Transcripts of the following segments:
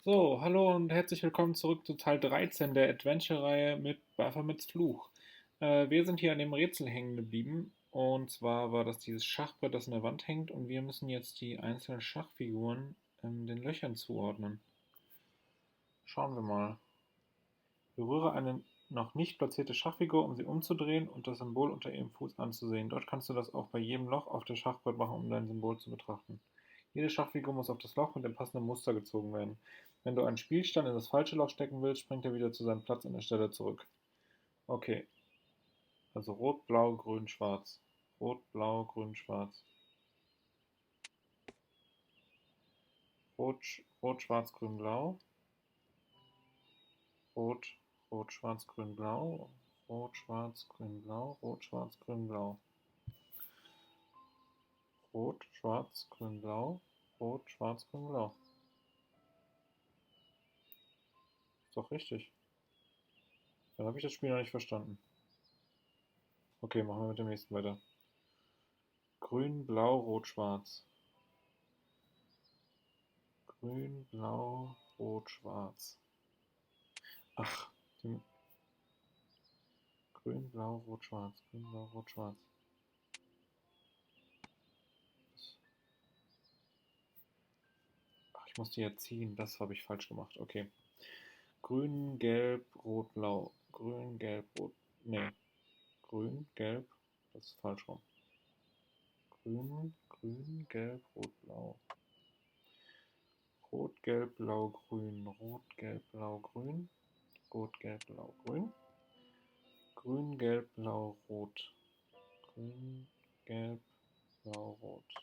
So, hallo und herzlich willkommen zurück zu Teil 13 der Adventure-Reihe mit Baphomets Fluch. Wir sind hier an dem Rätsel hängen geblieben und zwar war das dieses Schachbrett, das in der Wand hängt und wir müssen jetzt die einzelnen Schachfiguren den Löchern zuordnen. Schauen wir mal. Berühre eine noch nicht platzierte Schachfigur, um sie umzudrehen und das Symbol unter ihrem Fuß anzusehen. Dort kannst du das auch bei jedem Loch auf dem Schachbrett machen, um dein Symbol zu betrachten. Jede Schachfigur muss auf das Loch mit dem passenden Muster gezogen werden. Wenn du einen Spielstein in das falsche Loch stecken willst, springt er wieder zu seinem Platz an der Stelle zurück. Okay, also rot, blau, grün, schwarz. Rot, blau, grün, schwarz. Rot, schwarz, grün, blau. Rot, rot, schwarz, grün, blau. Rot, schwarz, grün, blau. Rot, schwarz, grün, blau. Rot, schwarz, grün, blau. Rot, schwarz, grün, blau. Ist doch richtig. Dann habe ich das Spiel noch nicht verstanden. Okay, machen wir mit dem nächsten weiter. Grün, blau, rot, schwarz. Grün, blau, rot, schwarz. Ach, grün, blau, rot, schwarz. Grün, blau, rot, schwarz. Ach, ich muss die ja ziehen. Das habe ich falsch gemacht. Okay. Grün, gelb, rot, blau. Grün, gelb, rot. Nee. Grün, gelb. Das ist falsch rum. Grün, grün, gelb, rot, blau. Rot, gelb, blau, grün. Rot, gelb, blau, grün. Rot, gelb, blau, grün. Grün, gelb, blau, rot. Grün, gelb, blau, rot.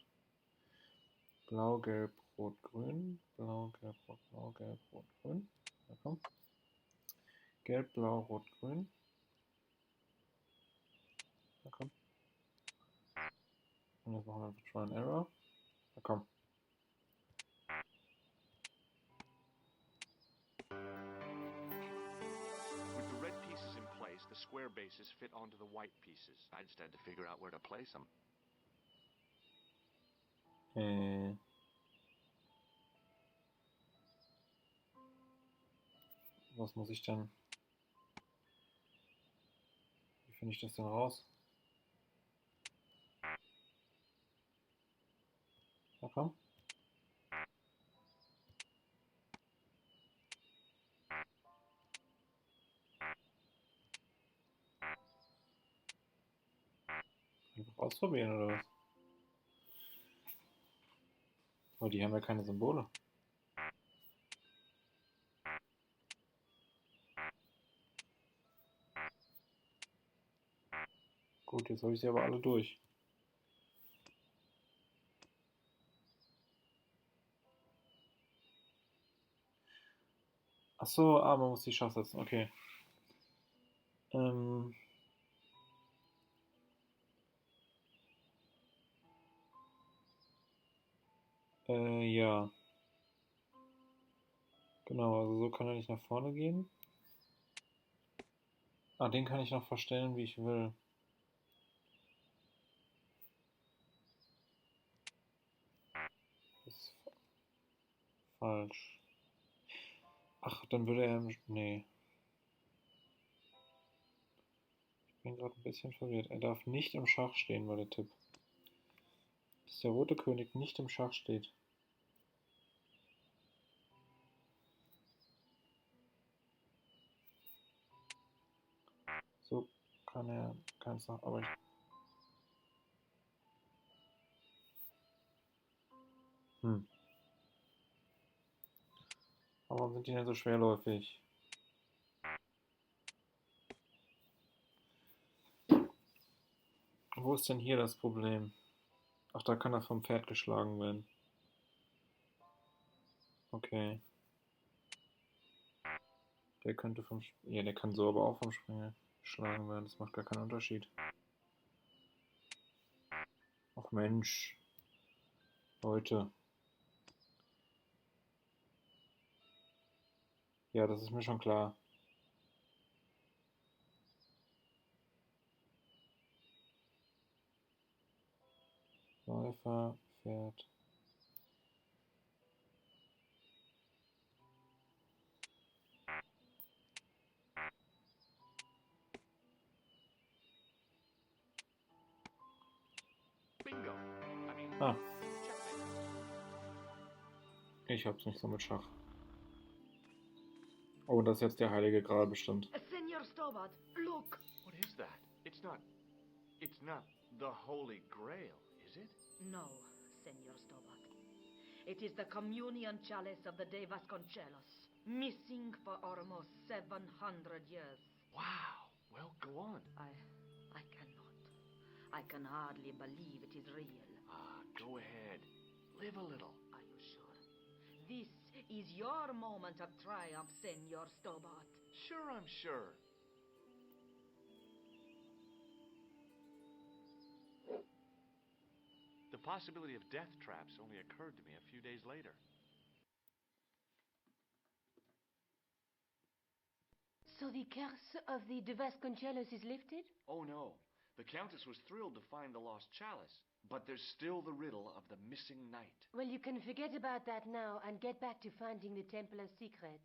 Blau, gelb, rot, grün. Blau, gelb, rot, blau, gelb, rot, grün. Na komm. Gelb, blau, rot, grün. Na komm. Und jetzt machen wir einfach Try and Error. Na komm. With the red pieces in place, the square bases fit onto the white pieces. I just had to figure out where to place them. Was muss ich denn? Wie finde ich das denn raus? Na komm. Einfach ausprobieren oder was? Aber die haben ja keine Symbole. Gut, jetzt habe ich sie aber alle durch. Achso, man muss die Schach setzen. Okay. Ja. Genau, also so kann er nicht nach vorne gehen. Ah, den kann ich noch verstellen, wie ich will. Das ist falsch. Ach, dann würde er... Nee. Ich bin gerade ein bisschen verwirrt. Er darf nicht im Schach stehen, war der Tipp. Dass der rote König nicht im Schach steht. So kann er keins nach... Aber ich... Warum sind die denn so schwerläufig? Wo ist denn hier das Problem? Ach, da kann er vom Pferd geschlagen werden. Okay. Der könnte vom... Ja, der kann so aber auch vom Springer geschlagen werden. Das macht gar keinen Unterschied. Ach Mensch. Leute. Ja, das ist mir schon klar. Läufer, Pferd. Bingo. I mean, Ah, checkmate. ich hab's nicht so mit Schach. Oh, das ist jetzt der Heilige Gral bestimmt. Senor Stobart, look! What is that? It's not the Holy Grail, is it? No, Senor Stobart. It is the communion chalice of the De Vasconcelos, missing for almost 700 years. Wow. Well, go on. I cannot. I can hardly believe it is real. Go ahead. Live a little. Are you sure? This is your moment of triumph, Senor Stobart. Sure, I'm sure. The possibility of death traps only occurred to me a few days later. So the curse of the De Vasconcelos is lifted? Oh no. The Countess was thrilled to find the lost chalice, but there's still the riddle of the missing knight. Well, you can forget about that now and get back to finding the Templar's secret.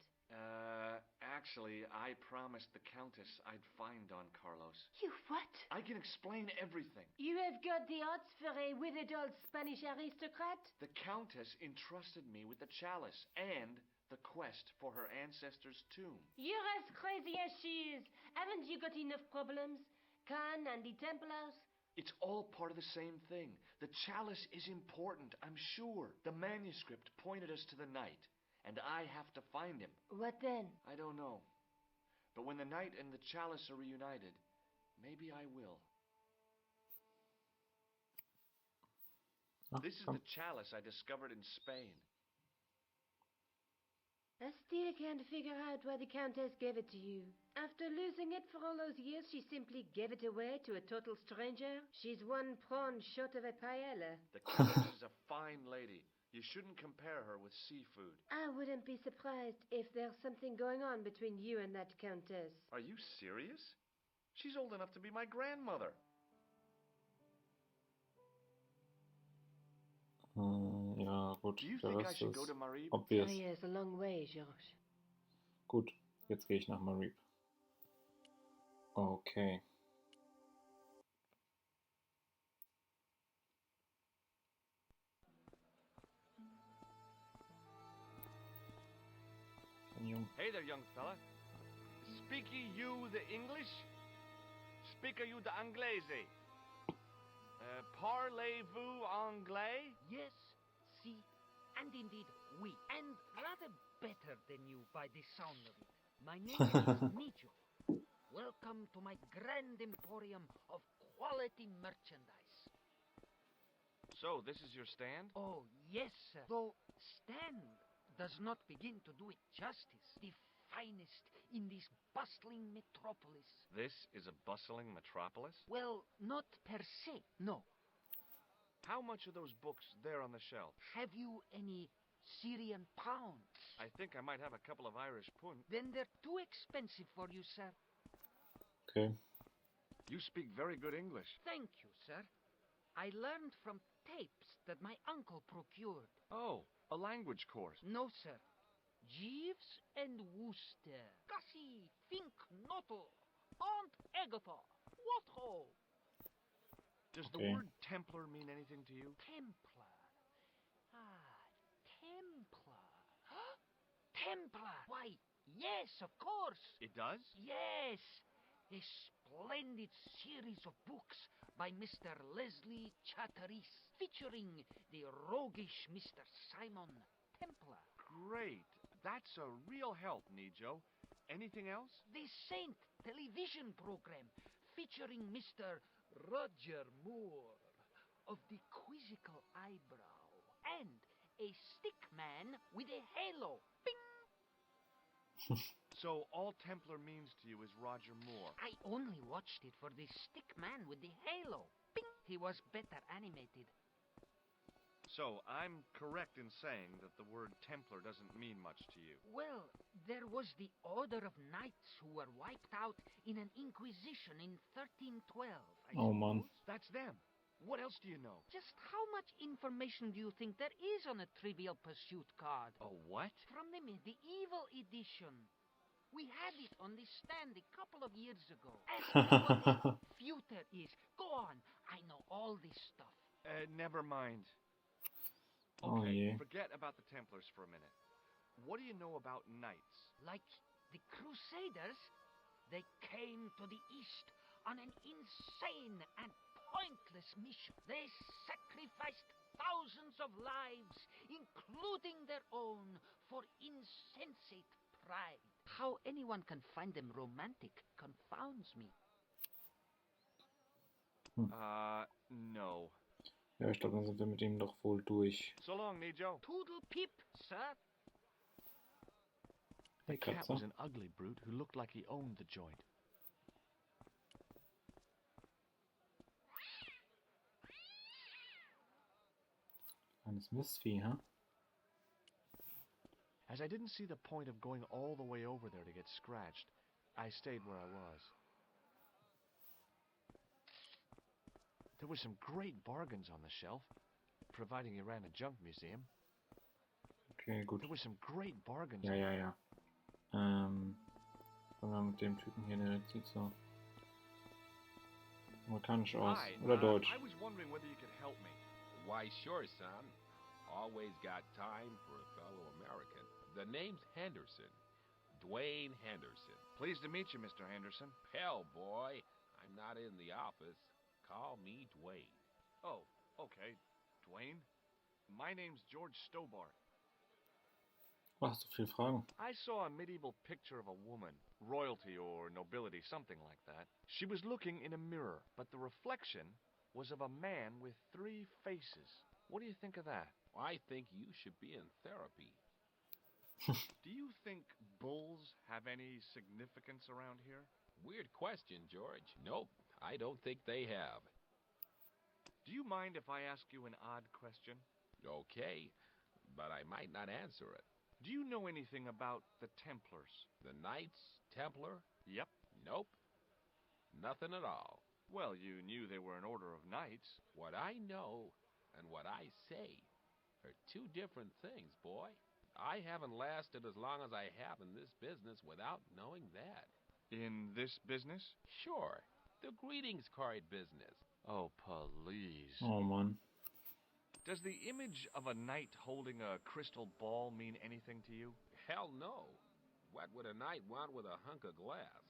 Actually, I promised the Countess I'd find Don Carlos. You what? I can explain everything. You have got the odds for a withered old Spanish aristocrat? The Countess entrusted me with the chalice and the quest for her ancestor's tomb. You're as crazy as she is. Haven't you got enough problems? Khan and the Templars? It's all part of the same thing. The chalice is important, I'm sure. The manuscript pointed us to the knight, and I have to find him. What then? I don't know. But when the knight and the chalice are reunited, maybe I will. This is the chalice I discovered in Spain. I still can't figure out why the Countess gave it to you. After losing it for all those years, she simply gave it away to a total stranger. She's one prawn short of a paella. The Countess is a fine lady. You shouldn't compare her with seafood. I wouldn't be surprised if there's something going on between you and that Countess. Are you serious? She's old enough to be my grandmother. Ja, gut, Do you der think I Rest should go ist to Marib? obvious. Yes, a long way, George. Gut, jetzt gehe ich nach Marib. Okay. Ein Jung. Hey there, young fella. Speaky you the English? Speaker you the Anglaise? Parlez-vous anglais? Yes, si, and indeed we, and rather better than you by the sound of it. My name is Nijo. Welcome to my grand emporium of quality merchandise. So, this is your stand? Oh, yes, sir. Though stand does not begin to do it justice. The finest in this bustling metropolis. This is a bustling metropolis? Well, not per se, no. How much are those books there on the shelf? Have you any Syrian pounds? I think I might have a couple of Irish pund. Then they're too expensive for you, sir. Okay. You speak very good English. Thank you, sir. I learned from tapes that my uncle procured. Oh, a language course. No, sir. Jeeves and Wooster. Gussie, Fink, Noto, Aunt Agatha. What ho? Does Okay. the word Templar mean anything to you? Templar. Ah, Templar. Templar. Why, yes, of course. It does? Yes. A splendid series of books by Mr. Leslie Chatteris, featuring the roguish Mr. Simon Templar. Great. That's a real help, Nijo. Anything else? The Saint television program, featuring Mr. Roger Moore of the quizzical eyebrow, and a stick man with a halo. Bing! So all Templar means to you is Roger Moore. I only watched it for the stick man with the halo. Bing! He was better animated. So I'm correct in saying that the word Templar doesn't mean much to you. Well, there was the Order of Knights who were wiped out in an inquisition in 1312. I Oh, man. suppose. That's them. What else do you know? Just how much information do you think there is on a Trivial Pursuit card? A what? From the medieval edition. We had it on the stand a couple of years ago. Ask me what a feuter is. Go on. I know all this stuff. Never mind. Oh Okay, je. forget about the Templars for a minute. What do you know about knights? Like the Crusaders, they came to the East on an insane and pointless mission. They sacrificed thousands of lives, including their own, for insensate pride. How anyone can find them romantic confounds me. No. Ja, ich glaube, dann sind wir mit ihm doch wohl durch. So long, Nijo. Toodle pip, sir. The Hey, cat Katze. was an ugly brute who looked like he owned the joint. Kleines Mistvieh, huh? As I didn't see the point of going all the way over there to get scratched, I stayed where I was. There were some great bargains on the shelf, providing you ran a junk museum. Okay, gut. There were some great bargains. Ja. Fangen wir mit dem Typen hier, der sieht so amerikanisch aus. Hi, Oder deutsch. I was wondering whether you could help me. Why, sure, son. Always got time for a fellow American. The name's Henderson. Dwayne Henderson. Pleased to meet you, Mr. Henderson. Hell, boy, I'm not in the office. Call me Dwayne. Oh, okay. Dwayne? My name's George Stobart. Ach, so viele Fragen. I saw a medieval picture of a woman, royalty or nobility, something like that. She was looking in a mirror, but the reflection was of a man with 3 faces. What do you think of that? I think you should be in therapy. Do you think bulls have any significance around here? Weird question, George. Nope, I don't think they have. Do you mind if I ask you an odd question? Okay, but I might not answer it. Do you know anything about the Templars? The Knights Templar? Yep. Nope. Nothing at all. Well, you knew they were an order of knights. What I know and what I say are 2 different things, boy. I haven't lasted as long as I have in this business without knowing that. In this business? Sure, the greetings card business. Oh, please. Oh Mann. Does the image of a knight holding a crystal ball mean anything to you? Hell no. What would a knight want with a hunk of glass?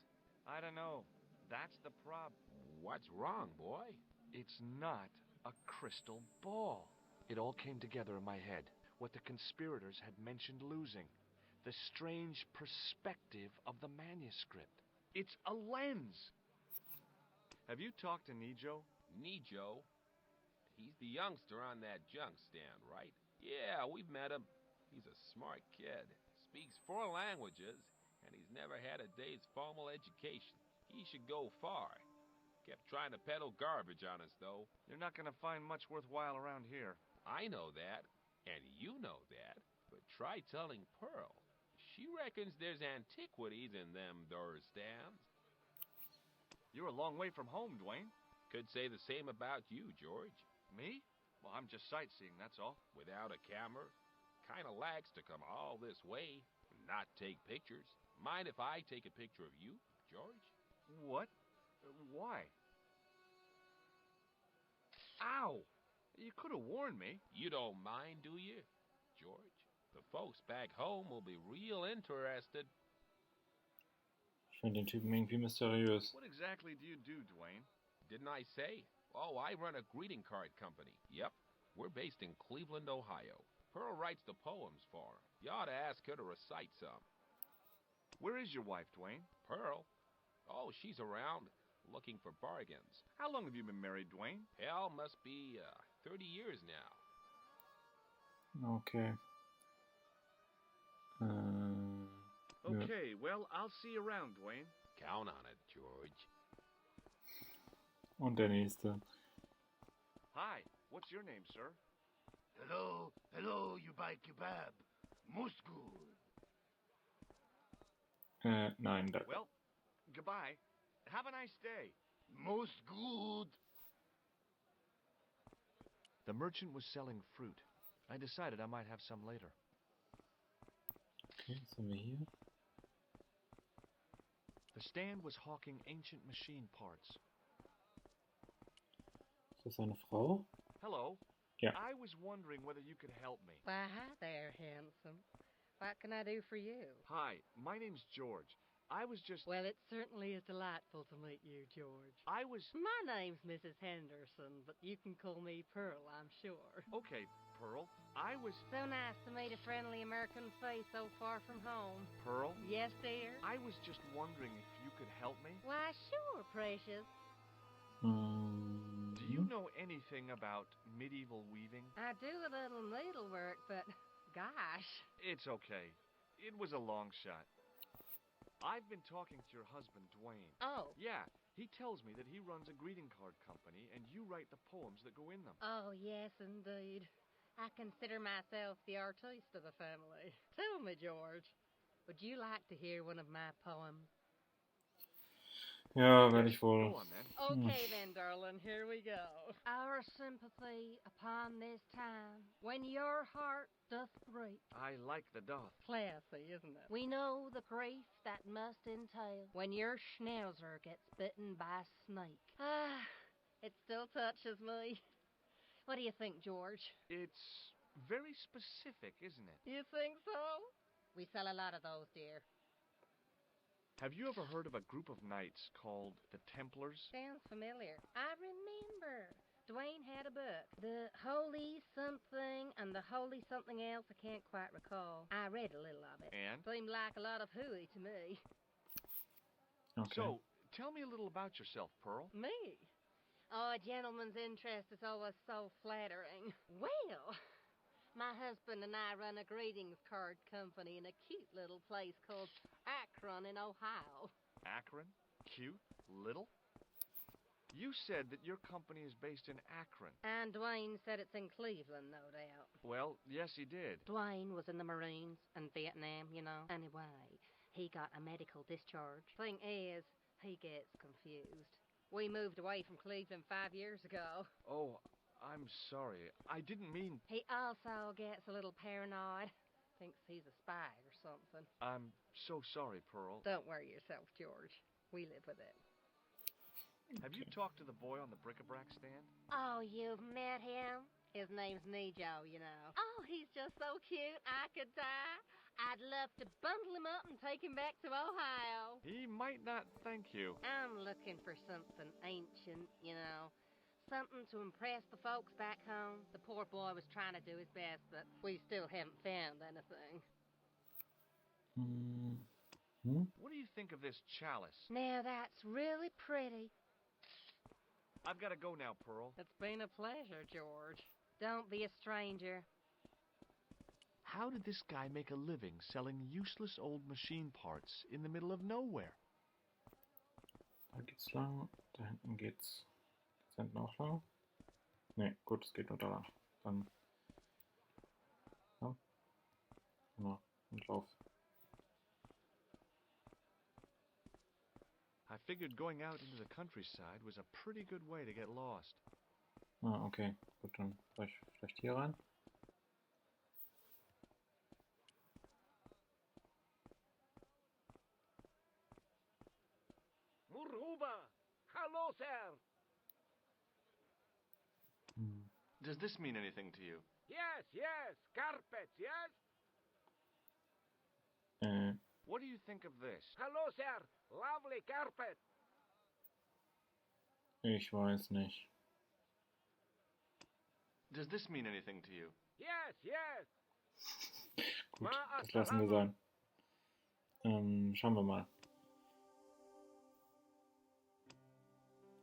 I don't know. That's the problem. What's wrong, boy? It's not a crystal ball. It all came together in my head. What the conspirators had mentioned losing. The strange perspective of the manuscript. It's a lens. Have you talked to Nijo? Nijo? He's the youngster on that junk stand, right? Yeah, we've met him. He's a smart kid. Speaks 4 languages, and he's never had a day's formal education. He should go far. Kept trying to peddle garbage on us, though. You're not going to find much worthwhile around here. I know that, and you know that, but try telling Pearl. She reckons there's antiquities in them there stands. You're a long way from home, Dwayne. Could say the same about you, George. Me? Well, I'm just sightseeing, that's all. Without a camera, kinda lax to come all this way and not take pictures. Mind if I take a picture of you, George? What? Why? Ow! You could have warned me. You don't mind, do you, George? The folks back home will be real interested. Ich finde den Typen irgendwie mysteriös. What exactly do you do, Dwayne? Didn't I say? Oh, I run a greeting card company. Yep, we're based in Cleveland, Ohio. Pearl writes the poems for her. You ought to ask her to recite some. Where is your wife, Dwayne? Pearl? Oh, she's around, looking for bargains. How long have you been married, Dwayne? Hell, must be 30 years now. Okay. Okay, well, I'll see you around, Dwayne. Count on it, George. Und der nächste. Hi, what's your name, sir? Hello, you buy kebab. Most good. Nein, da. Well, goodbye. Have a nice day. Most good. The merchant was selling fruit. I decided I might have some later. Okay, was haben wir hier? The stand was hawking ancient machine parts. Ist das seine Frau? Hello. Yeah. I was wondering whether you could help me. Why, hi there, handsome. What can I do for you? Hi, my name's George. I was just... Well, it certainly is delightful to meet you, George. I was... My name's Mrs. Henderson, but you can call me Pearl, I'm sure. Okay, Pearl. I was... So nice to meet a friendly American face so far from home. Pearl? Yes, dear? I was just wondering if you could help me. Why, sure, precious. Do you know anything about medieval weaving? I do a little needlework, but gosh. It's okay. It was a long shot. I've been talking to your husband, Dwayne. Oh. Yeah, he tells me that he runs a greeting card company and you write the poems that go in them. Oh, yes, indeed. I consider myself the artiste of the family. Tell me, George, would you like to hear one of my poems? Ja, werde ich Go wohl. on, then. Okay, then, darling, here we go. Our sympathy upon this time, when your heart doth break. I like the doth. Classy, isn't it? We know the grief that must entail when your schnauzer gets bitten by a snake. Ah, it still touches me. What do you think, George? It's very specific, isn't it? You think so? We sell a lot of those, dear. Have you ever heard of a group of knights called the Templars? Sounds familiar. I remember. Dwayne had a book. The Holy Something and the Holy Something Else. I can't quite recall. I read a little of it. And? Seemed like a lot of hooey to me. Okay. So, tell me a little about yourself, Pearl. Me? Oh, a gentleman's interest is always so flattering. Well, my husband and I run a greetings card company in a cute little place called Akron in Ohio. Akron? Cute? Little? You said that your company is based in Akron. And Dwayne said it's in Cleveland, no doubt. Well, yes, he did. Dwayne was in the Marines and Vietnam, you know. Anyway, he got a medical discharge. Thing is, he gets confused. We moved away from Cleveland 5 years ago. Oh, I'm sorry. I didn't mean... He also gets a little paranoid. Thinks he's a spy or something. I'm so sorry, Pearl. Don't worry yourself, George. We live with it. Have you talked to the boy on the bric-a-brac stand? Oh, you've met him? His name's Nejo, you know. Oh, he's just so cute, I could die. I'd love to bundle him up and take him back to Ohio. He might not thank you. I'm looking for something ancient, you know. Something to impress the folks back home. The poor boy was trying to do his best, but we still haven't found anything. What do you think of this chalice? Now that's really pretty. I've got to go now, Pearl. It's been a pleasure, George. Don't be a stranger. How did this guy make a living selling useless old machine parts in the middle of nowhere? Da geht's lang. Da hinten geht's. Geht's hinten auch lang? Ne, gut, es geht nur da lang. Dann. Ja. Genau. Und lauf. I figured going out into the countryside was a pretty good way to get lost. Ah, okay. Gut, dann soll ich vielleicht hier rein. Muruba! Hello, sir! Does this mean anything to you? Yes, yes, carpets, yes? What do you think of this? Hello, sir! Lovely carpet! Ich weiß nicht. Does this mean anything to you? Yes, yes! Gut, das lassen wir sein. Schauen wir mal.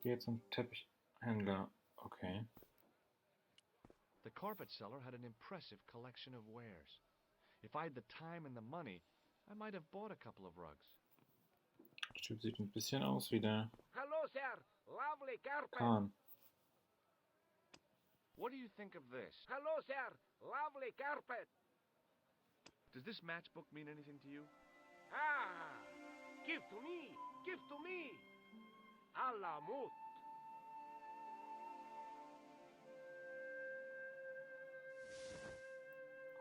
Geh zum Teppichhändler. Okay. The carpet seller had an impressive collection of wares. If I had the time and the money, I might have bought a couple of rugs. Der Typ sieht ein bisschen aus wie der Hello, sir! Lovely carpet! Kahn. What do you think of this? Hello, sir! Lovely carpet! Does this matchbook mean anything to you? Ah! Give to me! Give to me! Alamut!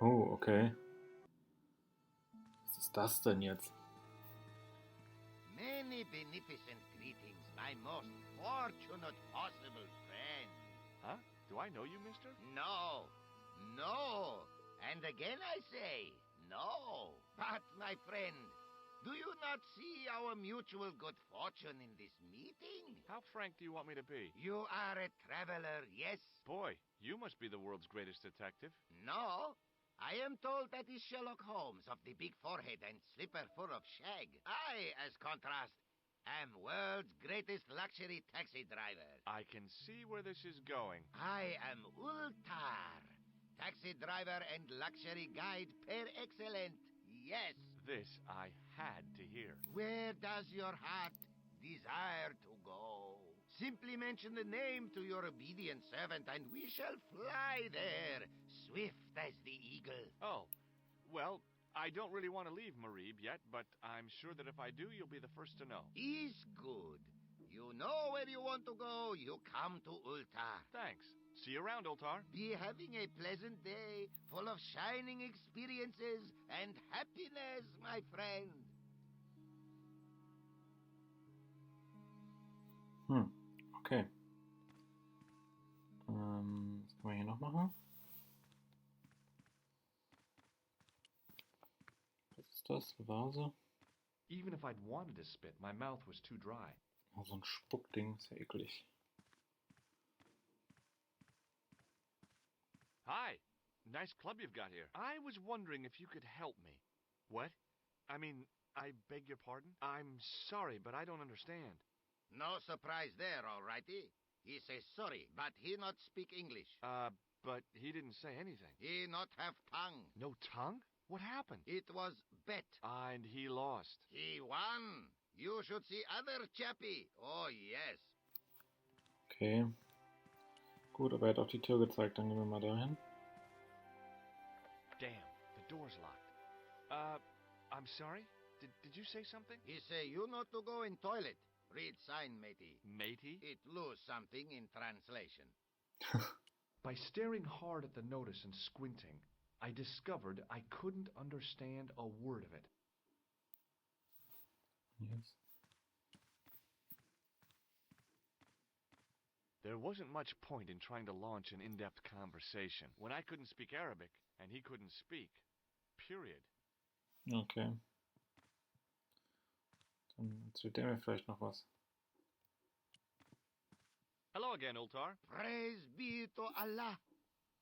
Oh, okay. Was ist das denn jetzt? Many beneficent greetings, my most fortunate possible friend. Huh? Do Do I know you, mister? No. No. And again I say, no. But, my friend, do you not see our mutual good fortune in this meeting? How frank do you want me to be? You are a traveler, yes? Boy, you must be the world's greatest detective. No. I am told that is Sherlock Holmes of the big forehead and slipper full of shag. I, as contrast, am world's greatest luxury taxi driver. I can see where this is going. I am Ultar, taxi driver and luxury guide per excellent. Yes. This I had to hear. Where does your heart desire to go? Simply mention the name to your obedient servant, and we shall fly there, swift as the eagle. Oh, well, I don't really want to leave Marib yet, but I'm sure that if I do, you'll be the first to know. Is good. You know where you want to go, you come to Ultar. Thanks. See you around, Ultar. Be having a pleasant day, full of shining experiences and happiness, my friend. Okay. Was können wir hier noch machen? Was ist das? Eine Vase? Even if I'd wanted to spit, my mouth was too dry. Oh, so ein Spuckding, ist ja eklig. Hi. Nice club you've got here. I was wondering if you could help me. What? I mean, I beg your pardon? I'm sorry, but I don't understand. No surprise there, all righty. He says sorry, but he not speak English. But he didn't say anything. He not have tongue. No tongue? What happened? It was bet. And he lost. He won. You should see other chappie. Oh, yes. Okay. Gut, aber er hat auch die Tür gezeigt, dann gehen wir mal dahin. Damn, the door's locked. I'm sorry? Did you say something? He say you not to go in toilet. Read sign, matey. Matey? It lose something in translation. By staring hard at the notice and squinting, I discovered I couldn't understand a word of it. Yes. There wasn't much point in trying to launch an in-depth conversation when I couldn't speak Arabic and he couldn't speak. Period. Okay. Dann erzählt der mir vielleicht noch was. Hello again, Ultar. Praise be to Allah.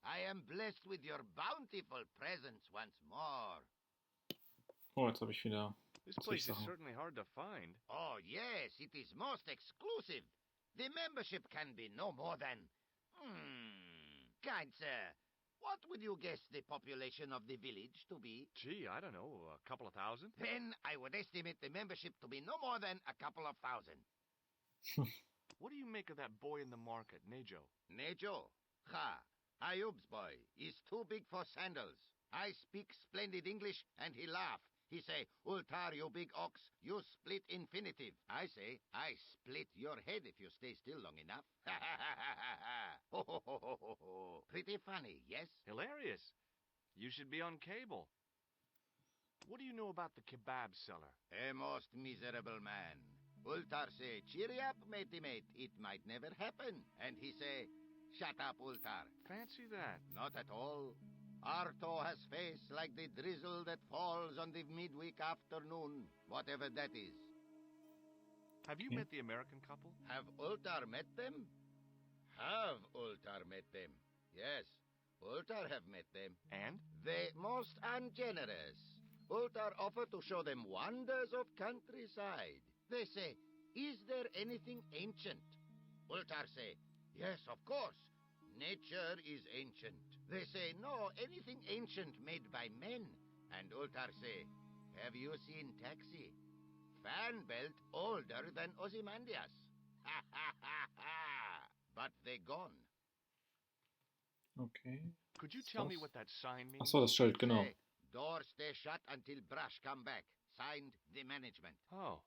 I am blessed with your bountiful presence once more. Oh, jetzt habe ich wieder This place is Sachen. certainly hard to find. Oh, yes, it is most exclusive. The membership can be no more than... Kind sir, what would you guess the population of the village to be? Gee, I don't know, a couple of thousand? Then I would estimate the membership to be no more than a couple of thousand. What do you make of that boy in the market, Nejo? Nejo? Ha! Ayub's boy is too big for sandals. I speak splendid English, and he laugh. He say, Ultar, you big ox, you split infinitive. I say, I split your head if you stay still long enough. Ha ha ha ha ha! Ho ho ho ho ho ho! Pretty funny, yes? Hilarious. You should be on cable. What do you know about the kebab seller? A most miserable man. Ultar say, cheery up, matey mate, it might never happen. And he say, shut up, Ultar. Fancy that. Not at all. Arto has face like the drizzle that falls on the midweek afternoon, whatever that is. Have you met the American couple? Have Ultar met them? Have Ultar met them? Yes, Ultar have met them. And? They most ungenerous. Ultar offer to show them wonders of countryside. They say, is there anything ancient? Ultar say, yes, of course. Nature is ancient. They say, no, anything ancient made by men. And Ultar say, have you seen Taxi? Fan belt older than Ozymandias. Ha ha ha ha! But they gone. Okay. Could you tell me what that sign means? Achso, das Schild, genau. Say, door stay shut until brush come back. Signed, the management. Oh,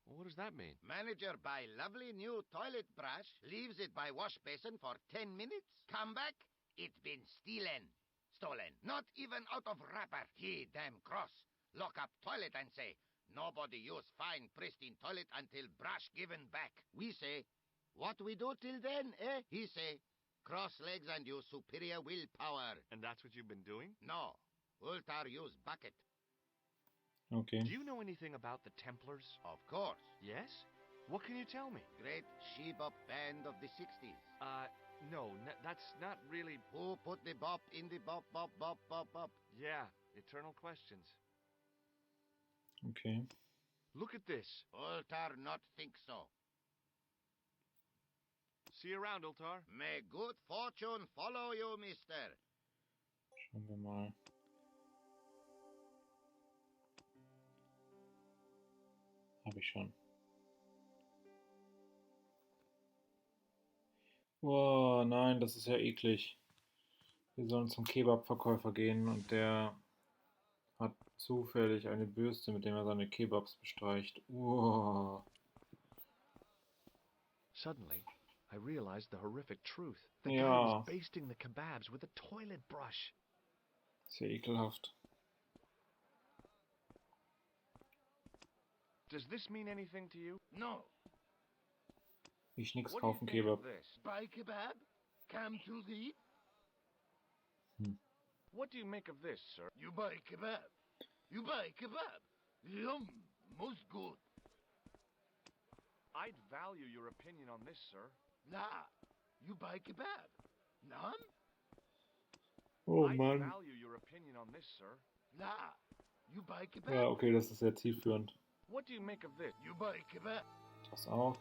well, what does that mean? Manager buy lovely new toilet brush, leaves it by wash basin for 10 minutes, come back, it been stolen. Not even out of wrapper. He damn cross. Lock up toilet and say, nobody use fine pristine toilet until brush given back. We say, what we do till then, eh? He say, Cross legs and use superior willpower. And that's what you've been doing? No. Ultar use bucket. Okay. Do you know anything about the Templars? Of course. Yes? What can you tell me? Great she-bop band of the 60s. No, that's not really... Who put the bop in the bop, bop, bop, bop, bop? Yeah, eternal questions. Okay. Look at this. Ultar not think so. See you around, Ultar. May good fortune follow you, mister. Schauen wir mal. Habe ich schon. Oh nein, das ist ja eklig. Wir sollen zum Kebabverkäufer gehen und der hat zufällig eine Bürste, mit der er seine Kebabs bestreicht. Oh. Suddenly, I realized the horrific truth. The guy Ja, was basting the kebabs with a toilet brush. ist ja ekelhaft. Does this mean anything to you? No. Ich nix What do you kaufen think of Kebab. this? Buy kebab? Come to the... What do you make of this, sir? You buy kebab. You buy kebab. Yum. Most good. I'd value your opinion on this, sir. Nah. You buy kebab. None? Oh I'd Mann. value your opinion on this, sir. Nah. You buy kebab. Ja, okay, das ist sehr zielführend. What do you make of this? You buy kebab. Das auch.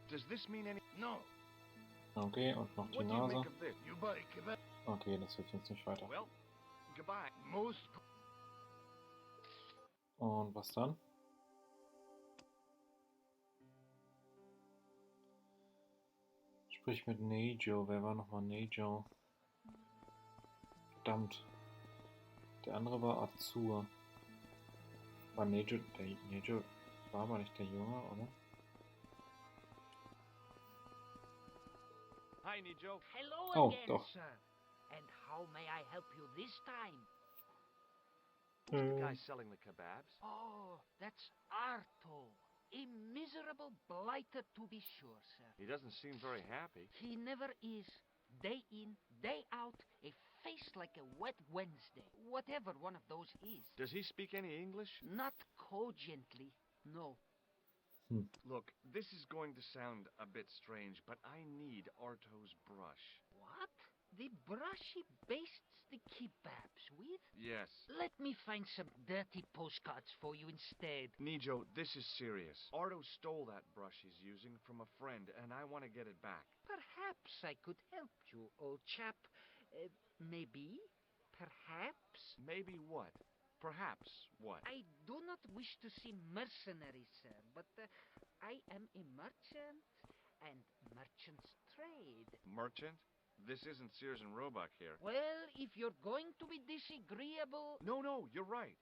Does this mean any... No. Okay, und noch die What do you Nase. make of this? You buy kebab. Okay, das hilft uns nicht weiter. Well, goodbye. Most good. Und was dann? Sprich mit Nejo. Wer war nochmal Nejo? Verdammt. Der andere war Azur. War Nejo... Der Nejo war aber nicht der Junge, oder? Hi, Nijo. Hello Oh, again, doch. sir. And how may I help you this time? Who's the guy selling the kebabs? Oh, that's Arto. A miserable blighter to be sure, sir. He doesn't seem very happy. He never is. Day in, day out, a face like a wet Wednesday. Whatever one of those is. Does he speak any English? Not cogently, no. Look, this is going to sound a bit strange, but I need Arto's brush. What? The brush he bastes the kebabs with? Yes. Let me find some dirty postcards for you instead. Nijo, this is serious. Arto stole that brush he's using from a friend, and I want to get it back. Perhaps I could help you, old chap. Maybe? Perhaps? Maybe what? Perhaps what? I do not wish to seem mercenary, sir, but I am a merchant, and merchants trade. Merchant? This isn't Sears and Roebuck here. Well, if you're going to be disagreeable... No, you're right.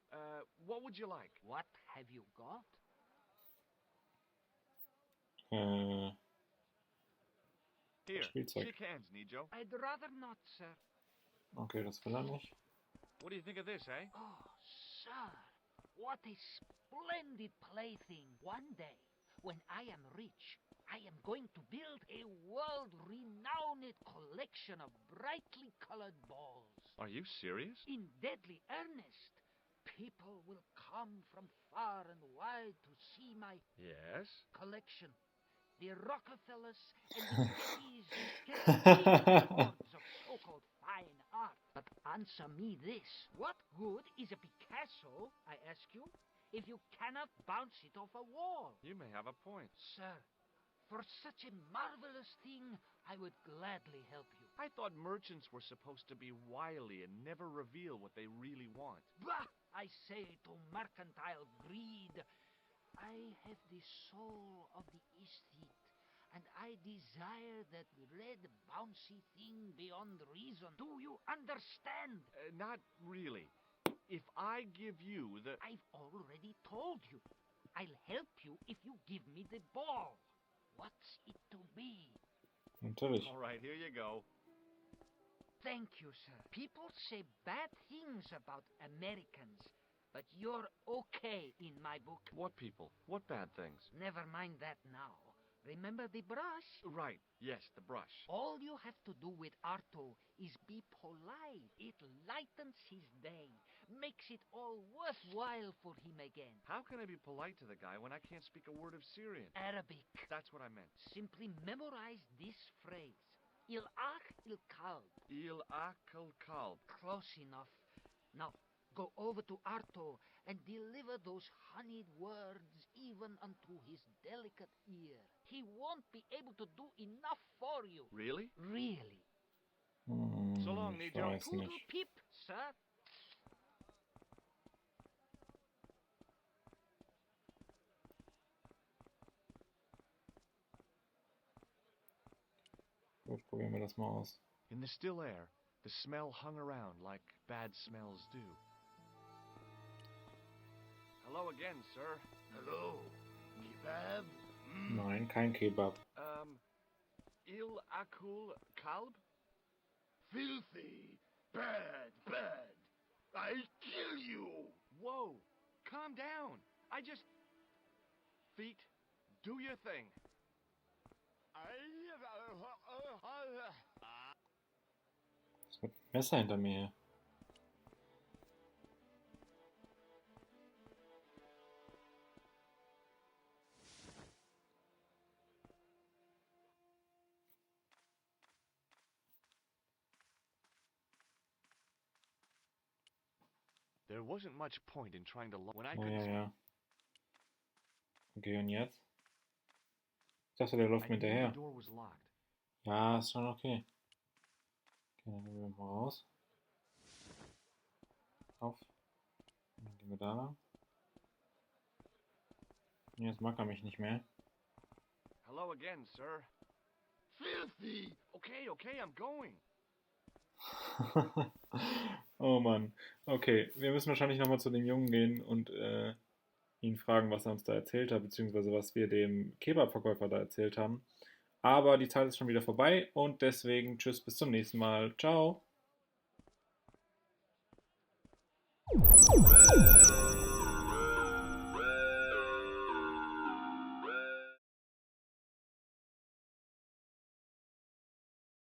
What would you like? What have you got? Here, Spielzeug. shake hands, Nijo. I'd rather not, sir. Okay, das will er nicht. What do you think of this, eh? Oh, sir, what a splendid plaything. One day, when I am rich, I am going to build a world-renowned collection of brightly colored balls. Are you serious? In deadly earnest. People will come from far and wide to see my Yes? collection. The Rockefellers and the Kennedys get awards of so-called fine art. But answer me this. What good is a Picasso, I ask you, if you cannot bounce it off a wall? You may have a point. Sir, for such a marvelous thing, I would gladly help you. I thought merchants were supposed to be wily and never reveal what they really want. Bah! I say to mercantile greed, I have the soul of the aesthete, and I desire that red bouncy thing beyond reason. Do you understand? Not really. If I give you the... I've already told you. I'll help you if you give me the ball. What's it to be? Natürlich. All right, here you go. Thank you, sir. People say bad things about Americans, but you're okay in my book. What people? What bad things? Never mind that now. Remember the brush? Right, yes, the brush. All you have to do with Arto is be polite. It lightens his day, makes it all worthwhile for him again. How can I be polite to the guy when I can't speak a word of Syrian? Arabic. That's what I meant. Simply memorize this phrase. Il ach il kalb. Il akal kalb. Close enough. Now, go over to Arto and deliver those honeyed words even unto his delicate ear. He won't be able to do enough for you. Really? Really. So long, Ich Nijo. weiß Toodle nicht. pip, sir. Gut, probieren wir das mal aus. In the still air, the smell hung around like bad smells do. Hello again, sir. Hello. Kebab? Nein, kein Kebab. Il akul kalb? Filthy. Bad, bad. I'll kill you. Whoa, calm down. Feet, do your thing. Es wird ein Messer hinter mir her. There wasn't much point in trying to when I Ja, couldn't ja, ja. Okay, und jetzt? Ich dachte, der läuft I mir knew the hinterher. door was locked. Ja, ist schon okay. Okay, dann gehen wir mal raus. Auf. Und dann gehen wir da lang. Und jetzt mag er mich nicht mehr. Hello again, sir. Filthy. Okay, I'm going. Oh Mann. Okay, wir müssen wahrscheinlich nochmal zu dem Jungen gehen und ihn fragen, was er uns da erzählt hat, beziehungsweise was wir dem Kebabverkäufer da erzählt haben. Aber die Zeit ist schon wieder vorbei und deswegen tschüss, bis zum nächsten Mal. Ciao.